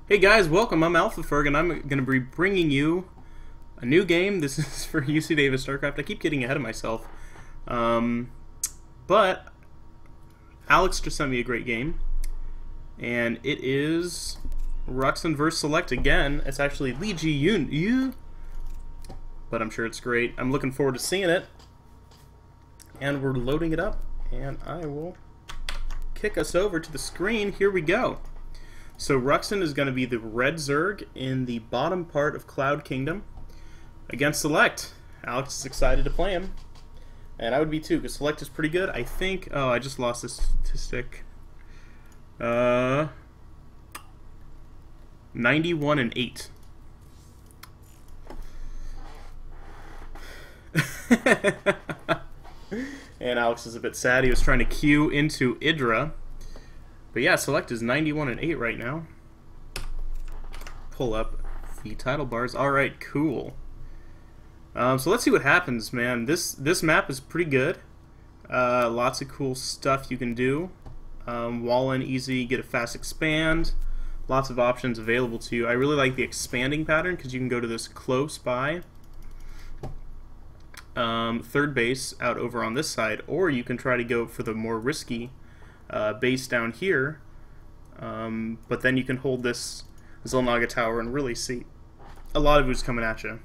Hey guys, welcome. I'm AlphaFerg, and I'm going to be bringing you a new game. This is for UC Davis StarCraft. I keep getting ahead of myself. But Alex just sent me a great game, and it is Ruxin vs. Select again. It's actually LeeJiEunIU, but I'm sure it's great. I'm looking forward to seeing it, and we're loading it up, and I will kick us over to the screen. Here we go. So Ruxin is going to be the red Zerg in the bottom part of Cloud Kingdom against Select. Alex is excited to play him, and I would be too, because Select is pretty good. I think, oh, I just lost this statistic. 91-8. And Alex is a bit sad. He was trying to queue into Idra. But yeah, Select is 91-8 right now. Pull up the title bars. Alright, cool. So let's see what happens, man. This map is pretty good. Lots of cool stuff you can do. Wall in easy, get a fast expand. Lots of options available to you. I really like the expanding pattern because you can go to this close by third base out over on this side, or you can try to go for the more risky base down here, but then you can hold this Xel'Naga tower and really see a lot of who's coming at you.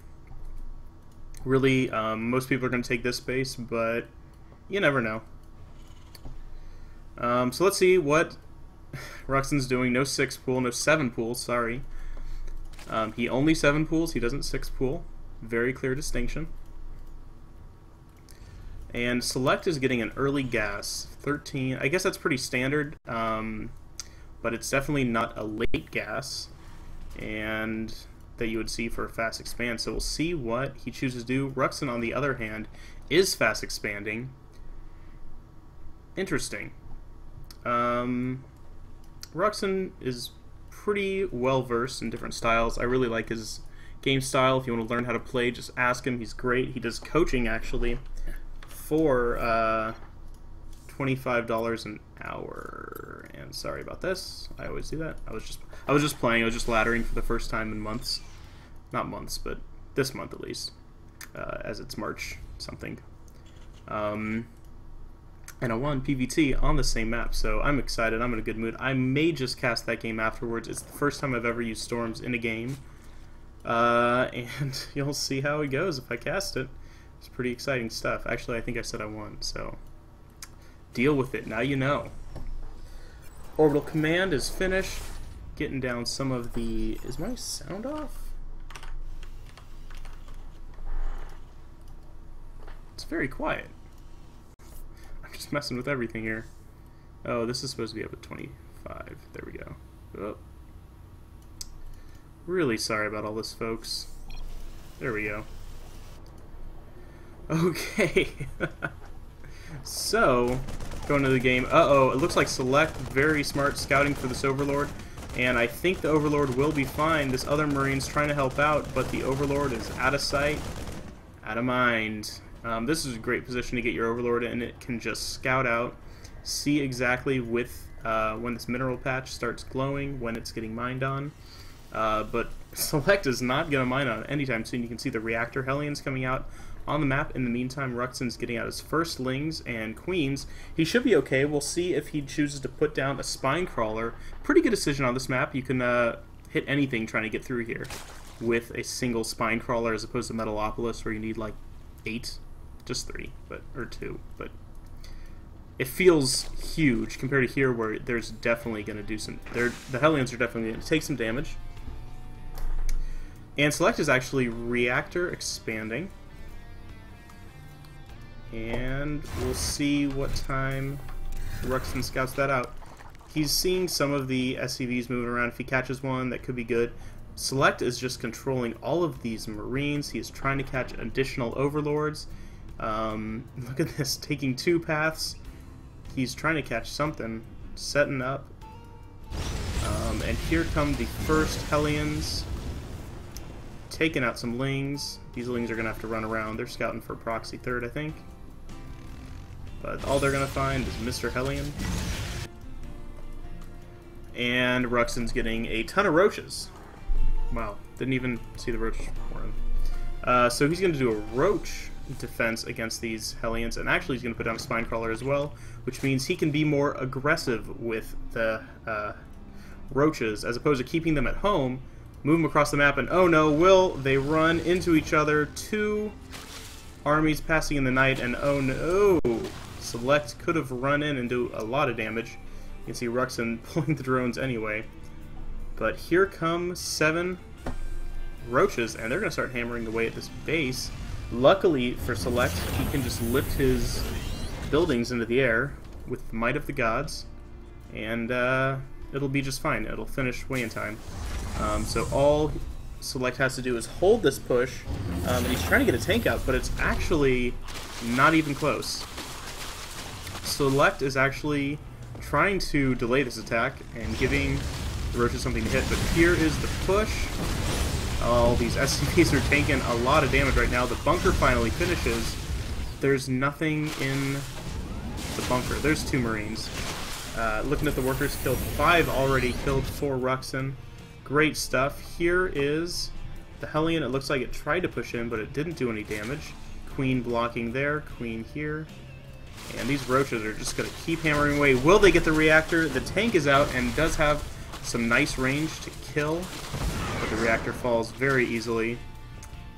Really, most people are going to take this base, but you never know. So let's see what Ruxin's doing. No 6 pool, no 7 pool, sorry. He only 7 pools, he doesn't 6 pool. Very clear distinction. And Select is getting an early gas, 13. I guess that's pretty standard, but it's definitely not a late gas, and that you would see for a fast expand. So we'll see what he chooses to do. Ruxin, on the other hand, is fast expanding. Interesting. Ruxin is pretty well versed in different styles. I really like his game style. If you want to learn how to play, just ask him. He's great. He does coaching actually for $25 an hour. And sorry about this. I always do that. I was just playing. I was just laddering for the first time in months. Not months, but this month at least, as it's March something. And I won PVT on the same map, so I'm excited. I'm in a good mood. I may just cast that game afterwards. It's the first time I've ever used Storms in a game, and you'll see how it goes if I cast it. It's pretty exciting stuff. Actually, I think I said I won, so deal with it. Now you know. Orbital command is finished. Getting down some of the... Is my sound off? It's very quiet. I'm just messing with everything here. Oh, this is supposed to be up at 25. There we go. Oh. Really sorry about all this, folks. There we go. Okay. So, going to the game. Uh-oh, it looks like Select, very smart scouting for this Overlord. And I think the Overlord will be fine. This other Marine's trying to help out, but the Overlord is out of sight, out of mind. This is a great position to get your Overlord in. It can just scout out, see exactly with when this mineral patch starts glowing, when it's getting mined on. But Select is not going to mine on anytime soon. You can see the reactor Hellions coming out on the map. In the meantime, Ruxin's getting out his first Lings and Queens. He should be okay. We'll see if he chooses to put down a Spine Crawler. Pretty good decision on this map. You can hit anything trying to get through here with a single Spine Crawler as opposed to Metalopolis where you need like 8. Just 3, or 2, but it feels huge compared to here where there's definitely going to do some... The Hellions are definitely going to take some damage. And Select is actually reactor expanding. And we'll see what time Ruxin scouts that out. He's seeing some of the SCVs moving around. If he catches one, that could be good. Select is just controlling all of these Marines. He is trying to catch additional Overlords. Look at this, taking 2 paths. He's trying to catch something, setting up. And here come the first Hellions, taking out some Lings. These Lings are going to have to run around. They're scouting for proxy third, I think. But all they're going to find is Mr. Hellion. And Ruxin's getting a ton of roaches. Wow, didn't even see the roach one. So he's going to do a roach defense against these Hellions, and actually he's going to put down a spine crawler as well, which means he can be more aggressive with the roaches, as opposed to keeping them at home, move them across the map, and oh no, will they run into each other? Two armies passing in the night, and oh no, Select could have run in and do a lot of damage. You can see Ruxin pulling the drones anyway. But here come 7 roaches, and they're going to start hammering away at this base. Luckily for Select, he can just lift his buildings into the air with the might of the gods, and it'll be just fine. It'll finish way in time. So all Select has to do is hold this push, and he's trying to get a tank out, but it's actually not even close. Select is actually trying to delay this attack and giving the roaches something to hit, but here is the push. All these SCVs are taking a lot of damage right now. The bunker finally finishes. There's nothing in the bunker. There's 2 Marines. Looking at the workers, killed 5 already, killed 4 Ruxin. Great stuff. Here is the Hellion. It looks like it tried to push in, but it didn't do any damage. Queen blocking there, Queen here. And these roaches are just going to keep hammering away. Will they get the reactor? The tank is out and does have some nice range to kill, but the reactor falls very easily.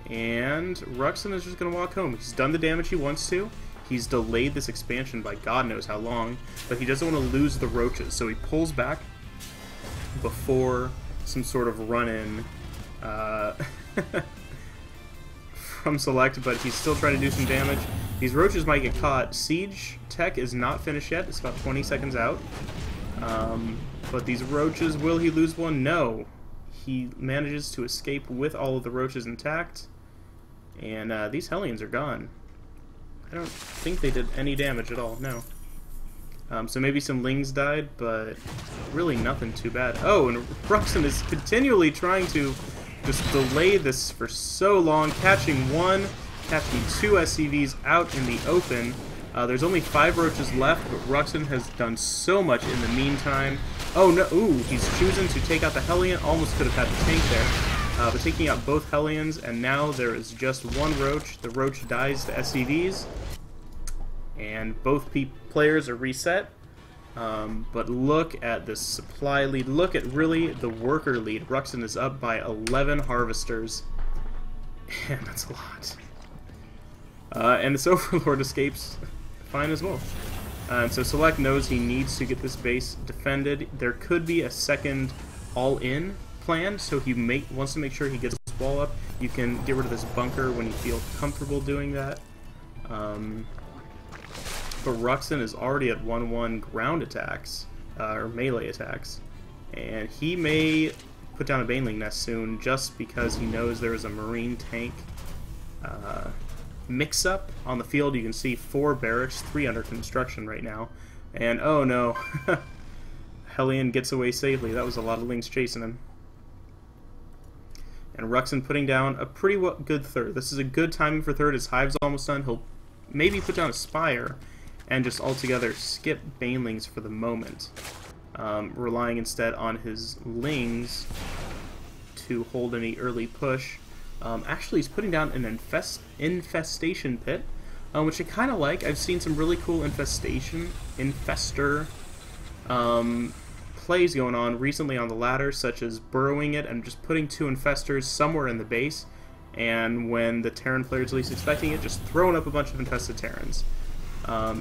And Ruxin is just going to walk home. He's done the damage he wants to. He's delayed this expansion by God knows how long, but he doesn't want to lose the roaches, so he pulls back before some sort of run-in from Select, but he's still trying to do some damage. These roaches might get caught. Siege tech is not finished yet. It's about 20 seconds out. But these roaches, will he lose one? No. He manages to escape with all of the roaches intact. And these Hellions are gone. I don't think they did any damage at all, no. So maybe some Lings died, but really nothing too bad. Oh, and Ruxin is continually trying to just delay this for so long, catching 1, catching 2 SCVs out in the open. There's only 5 roaches left, but Ruxin has done so much in the meantime. Oh no, ooh, he's choosing to take out the Hellion. Almost could have had the tank there. But taking out both Hellions, and now there is just 1 roach. The roach dies to SCVs, and both players are reset. But look at this supply lead. Look at really the worker lead. Ruxin is up by 11 harvesters, and that's a lot. And this Overlord escapes fine as well. So Select knows he needs to get this base defended. There could be a second all-in plan, so he wants to make sure he gets this wall up. You can get rid of this bunker when you feel comfortable doing that. But Ruxin is already at 1-1 ground attacks, or melee attacks, and he may put down a Baneling nest soon just because he knows there is a Marine tank mix-up on the field. You can see 4 barracks, 3 under construction right now, and oh no, Hellion gets away safely. That was a lot of Lings chasing him. And Ruxin putting down a pretty good third. This is a good timing for third. His hive's almost done. He'll maybe put down a Spire and just altogether skip Banelings for the moment, relying instead on his Lings to hold any early push. Actually, he's putting down an infestation pit, which I kind of like. I've seen some really cool infestor plays going on recently on the ladder, such as burrowing it and just putting 2 infestors somewhere in the base, and when the Terran player is least expecting it, just throwing up a bunch of infested Terrans.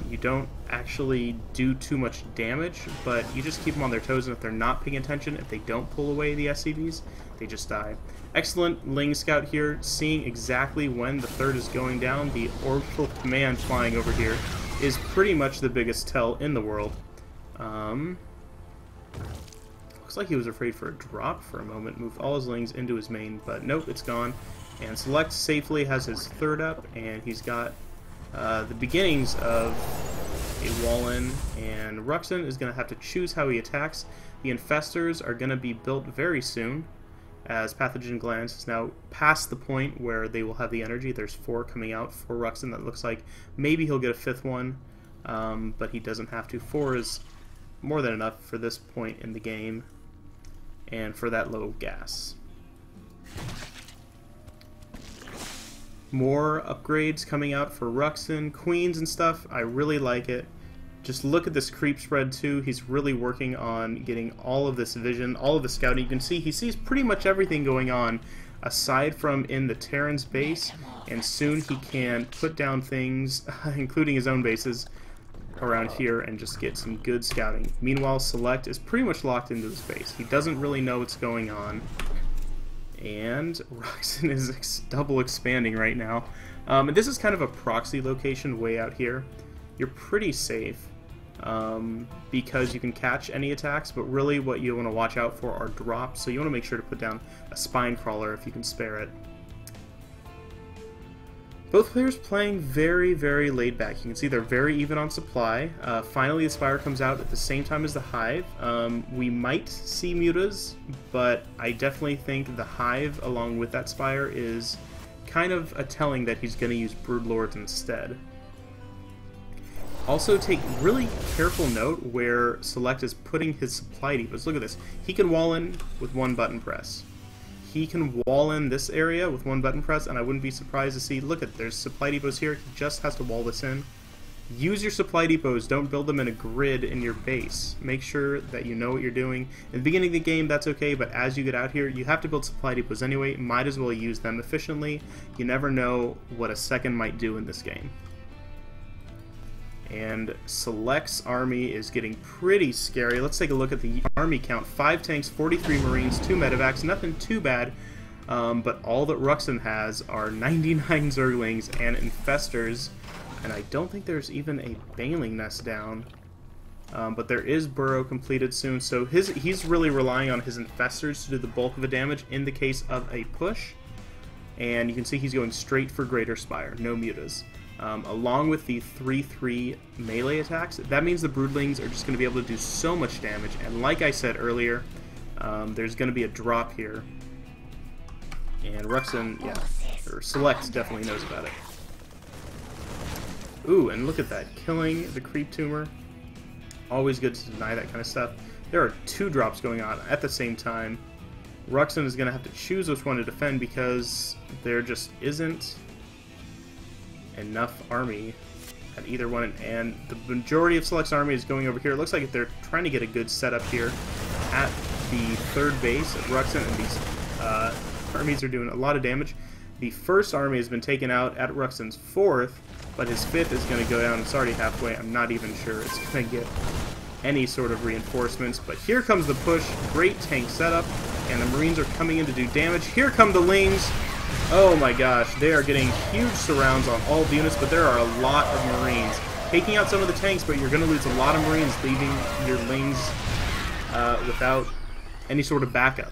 You don't actually do too much damage, but you just keep them on their toes, and if they're not paying attention, if they don't pull away the SCVs, they just die. Excellent Ling Scout here, seeing exactly when the third is going down. The orbital command flying over here is pretty much the biggest tell in the world. Looks like he was afraid for a drop for a moment, moved all his Lings into his main, but nope, it's gone. And Select safely has his third up, and he's got the beginnings of a wall-in, and Ruxin is going to have to choose how he attacks. The infestors are going to be built very soon, as Pathogen Glands is now past the point where they will have the energy. There's 4 coming out for Ruxin. That looks like maybe he'll get a 5th one, but he doesn't have to. 4 is more than enough for this point in the game and for that low gas. More upgrades coming out for Ruxin, Queens and stuff. I really like it. Just look at this creep spread too. He's really working on getting all of this vision, all of the scouting. You can see he sees pretty much everything going on aside from in the Terran's base, and soon he can put down things, including his own bases, around here and just get some good scouting. Meanwhile, Select is pretty much locked into his base. He doesn't really know what's going on. And Ruxin is double expanding right now. And this is kind of a proxy location way out here. You're pretty safe because you can catch any attacks, but really what you want to watch out for are drops, so you want to make sure to put down a spine crawler if you can spare it. Both players playing very, very laid back. You can see they're very even on supply. Finally, the Spire comes out at the same time as the Hive. We might see Mutas, but I definitely think the Hive, along with that Spire, is kind of a telling that he's going to use Broodlords instead. Also, take really careful note where Select is putting his supply depots. Look at this. He can wall in with one button press. He can wall in this area with one button press, and I wouldn't be surprised to see, look at, there's supply depots here. He just has to wall this in. Use your supply depots. Don't build them in a grid in your base. Make sure that you know what you're doing. In the beginning of the game, that's okay, but as you get out here, you have to build supply depots anyway. Might as well use them efficiently. You never know what a second might do in this game. And Select's army is getting pretty scary. Let's take a look at the army count. 5 tanks, 43 marines, 2 medevacs, nothing too bad. But all that Ruxin has are 99 zerglings and infestors. And I don't think there's even a baneling nest down. But there is burrow completed soon, so he's really relying on his infestors to do the bulk of the damage in the case of a push. And you can see he's going straight for Greater Spire, no mutas. Along with the 3-3 melee attacks, that means the Broodlings are just going to be able to do so much damage. And like I said earlier, there's going to be a drop here. And Ruxin, yeah, or Select definitely knows about it. Ooh, and look at that, killing the creep tumor. Always good to deny that kind of stuff. There are 2 drops going on at the same time. Ruxin is going to have to choose which one to defend because there just isn't enough army at either one, and the majority of Select's army is going over here. It looks like they're trying to get a good setup here at the 3rd base of Ruxin, and these armies are doing a lot of damage. The 1st army has been taken out at Ruxin's 4th, but his 5th is going to go down. It's already halfway. I'm not even sure it's going to get any sort of reinforcements, but here comes the push. Great tank setup, and the Marines are coming in to do damage. Here come the Lings. Oh my gosh, they are getting huge surrounds on all the units, but there are a lot of Marines. Taking out some of the tanks, but you're going to lose a lot of Marines, leaving your Lings without any sort of backup.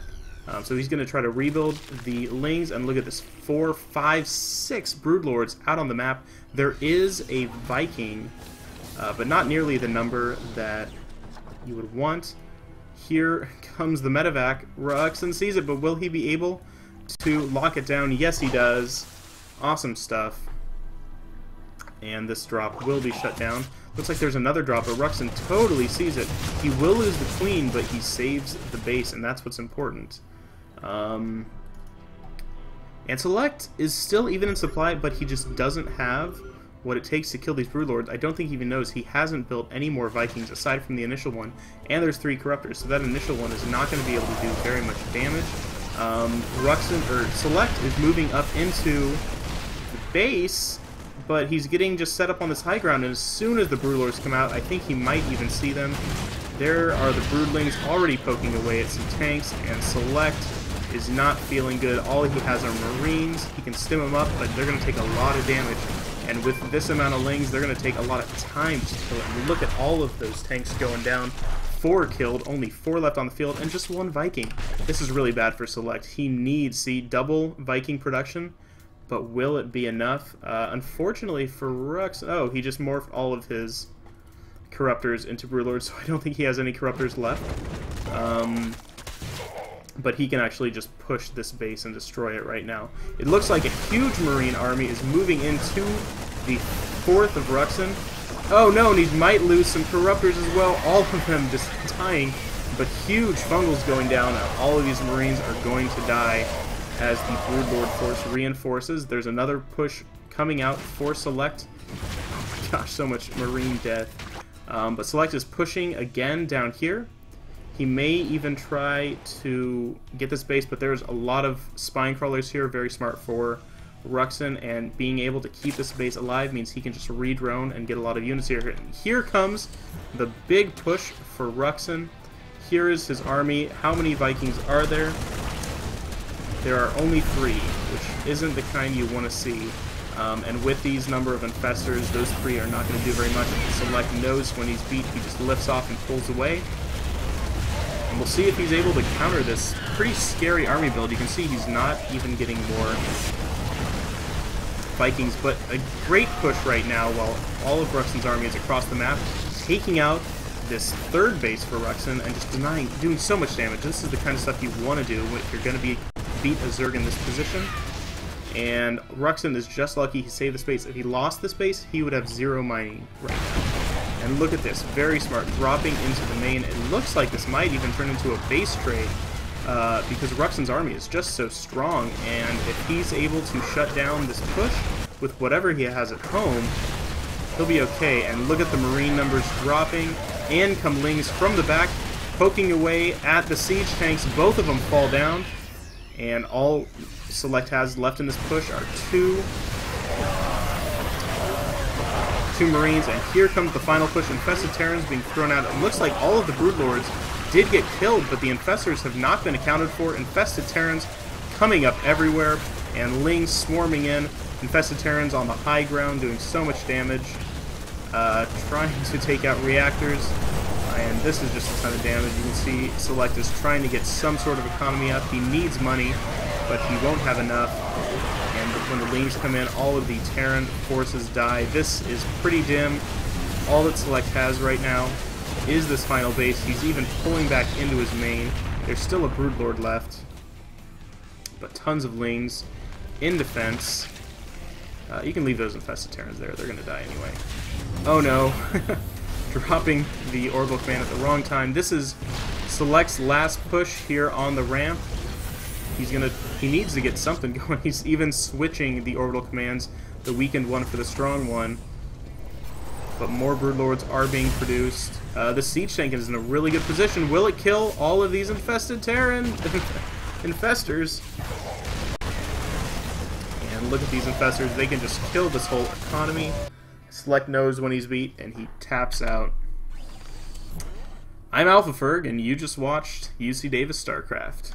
So he's going to try to rebuild the Lings, and look at this, 4, 5, 6 Broodlords out on the map. There is a Viking, but not nearly the number that you would want. Here comes the medevac. Ruxin sees it, but will he be able to lock it down? Yes, he does. Awesome stuff. And this drop will be shut down. Looks like there's another drop, but Ruxin totally sees it. He will lose the queen, but he saves the base, and that's what's important. And Select is still even in supply, but he just doesn't have what it takes to kill these Broodlords. I don't think he even knows he hasn't built any more Vikings aside from the initial one, and there's 3 Corruptors, so that initial one is not going to be able to do very much damage. Select is moving up into the base, but he's getting just set up on this high ground, and as soon as the Broodlords come out, I think he might even see them. There are the Broodlings already poking away at some tanks, and Select is not feeling good. All he has are Marines. He can stim them up, but they're going to take a lot of damage. And with this amount of Lings, they're going to take a lot of time to kill it. And look at all of those tanks going down. 4 killed, only 4 left on the field, and just 1 Viking. This is really bad for Select. He needs, see, double Viking production, but will it be enough? Unfortunately for Rux, oh, he just morphed all of his Corruptors into Broodlords, so I don't think he has any Corruptors left. But he can actually just push this base and destroy it right now. It looks like a huge Marine army is moving into the 4th of Ruxin. Oh no, and he might lose some Corruptors as well. All of them just dying, but huge fungals going down. All of these Marines are going to die as the Broodlord force reinforces. There's another push coming out for Select. Oh my gosh, so much Marine death. But Select is pushing again down here. He may even try to get this base, but there's a lot of Spine Crawlers here, very smart for Ruxin, and being able to keep this base alive means he can just re-drone and get a lot of units here. And here comes the big push for Ruxin. Here is his army. How many Vikings are there? There are only 3, which isn't the kind you want to see. And with these number of Infestors, those 3 are not going to do very much. Select knows when he's beat, he just lifts off and pulls away. And we'll see if he's able to counter this pretty scary army build. You can see he's not even getting more Vikings, but a great push right now while all of Ruxin's army is across the map, taking out this 3rd base for Ruxin and just doing so much damage. This is the kind of stuff you want to do if you're going to beat a Zerg in this position. And Ruxin is just lucky he saved the space. If he lost the space, he would have 0 mining right now. And look at this, very smart, dropping into the main. It looks like this might even turn into a base trade because Ruxin's army is just so strong, and if he's able to shut down this push with whatever he has at home, he'll be okay. And look at the Marine numbers dropping, and come Lings from the back, poking away at the siege tanks. Both of them fall down, and all Select has left in this push are two Marines, and here comes the final push. Infested Terrans being thrown out. It looks like all of the Broodlords did get killed, but the Infestors have not been accounted for. Infested Terrans coming up everywhere, and Lings swarming in. Infested Terrans on the high ground doing so much damage, trying to take out reactors, and this is just a ton of damage. You can see Select is trying to get some sort of economy up. He needs money, but he won't have enough. And when the Lings come in, all of the Terran forces die. This is pretty dim. All that Select has right now is this final base. He's even pulling back into his main. There's still a Broodlord left, but tons of Lings in defense. You can leave those Infested Terrans there. They're going to die anyway. Oh no. Dropping the Orbital Command at the wrong time. This is Select's last push here on the ramp. He needs to get something going. He's even switching the Orbital Commands, the weakened one for the strong one. But more Broodlords are being produced. The Siege Tank is in a really good position. Will it kill all of these Infested Terran Infestors? And look at these Infestors. They can just kill this whole economy. Select knows when he's beat, and he taps out. I'm AlphaFerg, and you just watched UC Davis StarCraft.